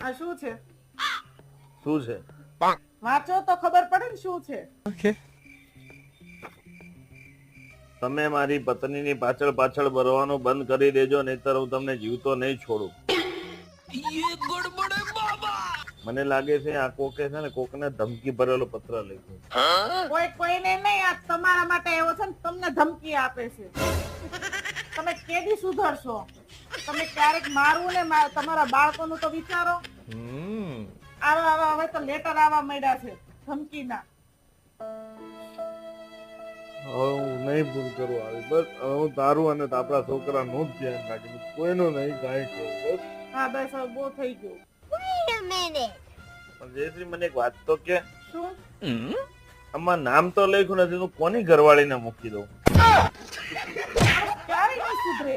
આ શું છે? શું છે? વાંચો તો ખબર પડે ને શું છે. તમે મારી પત્નીની પાછળ પાછળ ભરવાનું બંધ કરી દેજો, નહીતર હું તમને જીવતો નહીં છોડું. મને લાગે છે આ કોકે છે ને કોકને ધમકી ભરેલો પત્ર લખ્યો. કોઈ કોઈને નહીં, આ તમારા માટે એવો છે ને તમને ધમકી આપે છે. તમે કેદી સુધરશો? તમે ક્યારેક મારું ને તમારા બાળકોનું તો વિચારો. આવા હવે તો લેટર આવવા માંડ્યા છે ધમકીના. હવે હું નહીં ભૂલ કરું આવી, બસ હવે હું તારું અને આપણા છોકરાનું જ ધ્યાન રાખીશ, કોઈનું નહીં કાંઈ કહું. બસ હા બસ હવે બહુ થઈ ગયું. પણ જયશ્રી મને એક વાત તો કે, શું? આમાં નામ તો લખ્યું નથી, હું કોની ઘરવાળીને મૂકી દઉં? ક્યારે નહીં સુધરે.